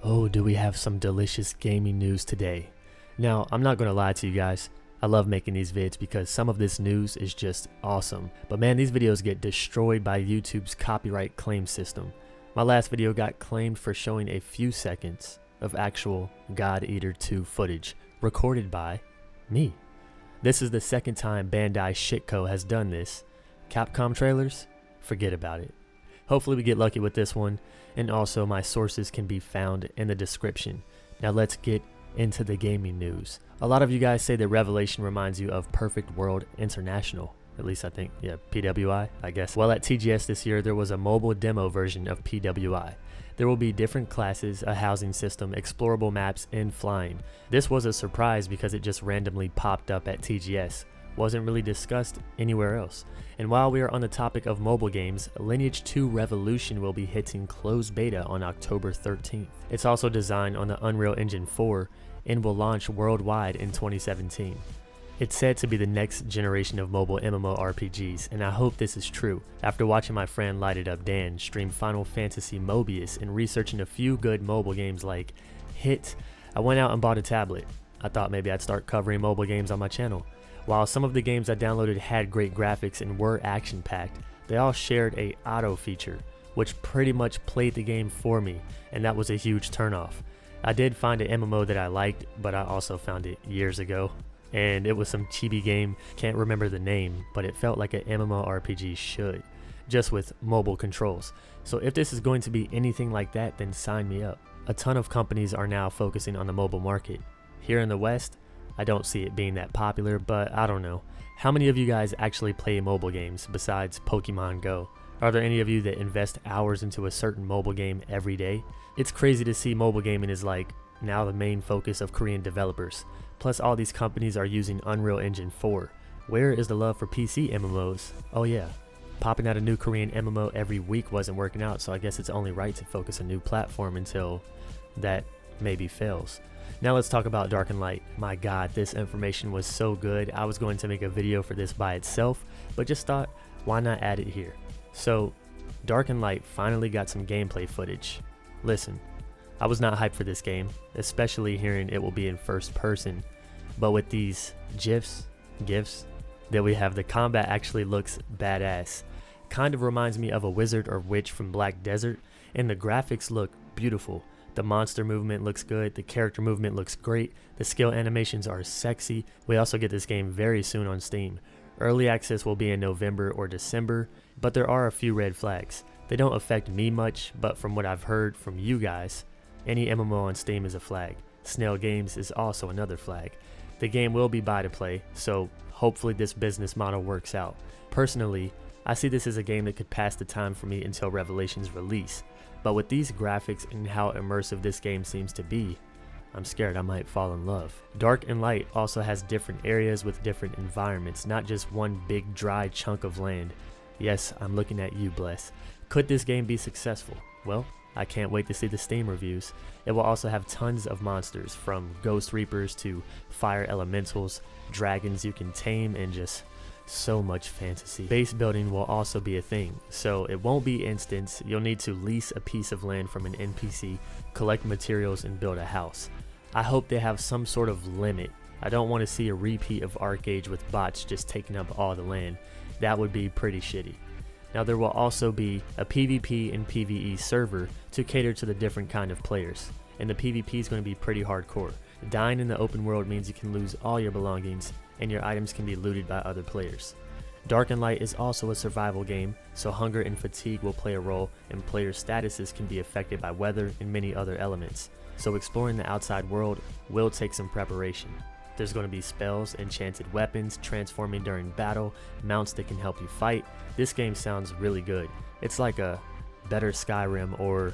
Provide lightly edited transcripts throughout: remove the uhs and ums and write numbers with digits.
Oh, do we have some delicious gaming news today? Now, I'm not going to lie to you guys. I love making these vids because some of this news is just awesome. But man, these videos get destroyed by YouTube's copyright claim system. My last video got claimed for showing a few seconds of actual God Eater 2 footage recorded by me. This is the second time Bandai Shitco has done this. Capcom trailers? Forget about it. Hopefully we get lucky with this one, and also my sources can be found in the description. Now let's get into the gaming news. A lot of you guys say that Revelation reminds you of Perfect World International. At least I think, yeah, PWI, I guess. Well, at TGS this year, there was a mobile demo version of PWI. There will be different classes, a housing system, explorable maps, and flying. This was a surprise because it just randomly popped up at TGS. Wasn't really discussed anywhere else. And while we are on the topic of mobile games, Lineage 2 Revolution will be hitting closed beta on October 13th. It's also designed on the Unreal Engine 4 and will launch worldwide in 2017. It's said to be the next generation of mobile MMORPGs, and I hope this is true. After watching my friend Light It Up Dan stream Final Fantasy Mobius and researching a few good mobile games like Hit, I went out and bought a tablet. I thought maybe I'd start covering mobile games on my channel. While some of the games I downloaded had great graphics and were action-packed, they all shared a auto feature, which pretty much played the game for me, and that was a huge turnoff. I did find an MMO that I liked, but I also found it years ago, and it was some chibi game, can't remember the name, but it felt like an MMORPG should, just with mobile controls. So if this is going to be anything like that, then sign me up. A ton of companies are now focusing on the mobile market. Here in the West, I don't see it being that popular, but I don't know. How many of you guys actually play mobile games besides Pokemon Go? Are there any of you that invest hours into a certain mobile game every day? It's crazy to see mobile gaming is like now the main focus of Korean developers. Plus all these companies are using Unreal Engine 4. Where is the love for PC MMOs? Oh yeah, popping out a new Korean MMO every week wasn't working out, so I guess it's only right to focus a new platform until that maybe fails. Now let's talk about Dark and Light. My god, this information was so good. I was going to make a video for this by itself, but just thought, why not add it here? So, Dark and Light finally got some gameplay footage. Listen, I was not hyped for this game, especially hearing it will be in first person, but with these GIFs that we have, the combat actually looks badass. Kind of reminds me of a wizard or witch from Black Desert, and the graphics look beautiful. The monster movement looks good, the character movement looks great, the skill animations are sexy. We also get this game very soon on Steam. Early access will be in November or December, but there are a few red flags. They don't affect me much, but from what I've heard from you guys, any MMO on Steam is a flag. Snail Games is also another flag. The game will be buy to play, so hopefully this business model works out. Personally, I see this as a game that could pass the time for me until Revelation's release. But with these graphics and how immersive this game seems to be, I'm scared I might fall in love. Dark and Light also has different areas with different environments, not just one big dry chunk of land. Yes, I'm looking at you, Bless. Could this game be successful? Well, I can't wait to see the Steam reviews. It will also have tons of monsters, from Ghost Reapers to fire elementals, dragons you can tame, and just so much fantasy. Base building will also be a thing, so it won't be instant. You'll need to lease a piece of land from an NPC, collect materials, and build a house. I hope they have some sort of limit. I don't want to see a repeat of ArcAge with bots just taking up all the land. That would be pretty shitty. Now there will also be a PvP and PvE server to cater to the different kind of players, and the PvP is going to be pretty hardcore. Dying in the open world means you can lose all your belongings, and your items can be looted by other players. Dark and Light is also a survival game, so hunger and fatigue will play a role, and players' statuses can be affected by weather and many other elements. So exploring the outside world will take some preparation. There's going to be spells, enchanted weapons, transforming during battle, mounts that can help you fight. This game sounds really good. It's like a better Skyrim, or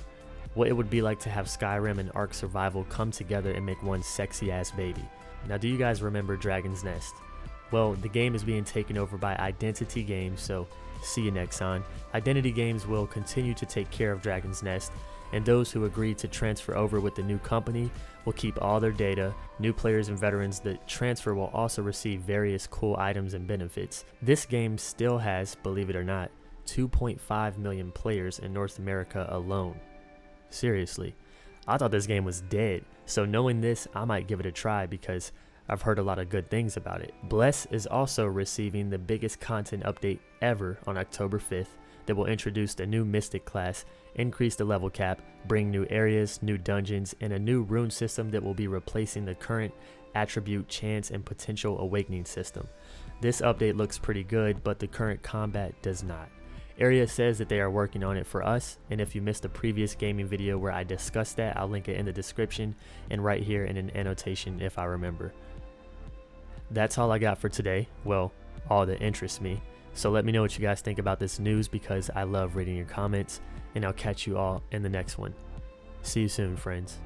what it would be like to have Skyrim and Ark Survival come together and make one sexy ass baby. Now, do you guys remember Dragon's Nest? Well, the game is being taken over by Identity Games, so see you next time. Identity Games will continue to take care of Dragon's Nest, and those who agree to transfer over with the new company will keep all their data. New players and veterans that transfer will also receive various cool items and benefits. This game still has, believe it or not, 2.5 million players in North America alone. Seriously. I thought this game was dead, so knowing this, I might give it a try because I've heard a lot of good things about it. Bless is also receiving the biggest content update ever on October 5th that will introduce the new Mystic class, increase the level cap, bring new areas, new dungeons, and a new rune system that will be replacing the current attribute, chance, and potential awakening system. This update looks pretty good, but the current combat does not. Area says that they are working on it for us, and if you missed the previous gaming video where I discussed that, I'll link it in the description and right here in an annotation if I remember. That's all I got for today. Well, all that interests me. So let me know what you guys think about this news because I love reading your comments, and I'll catch you all in the next one. See you soon, friends.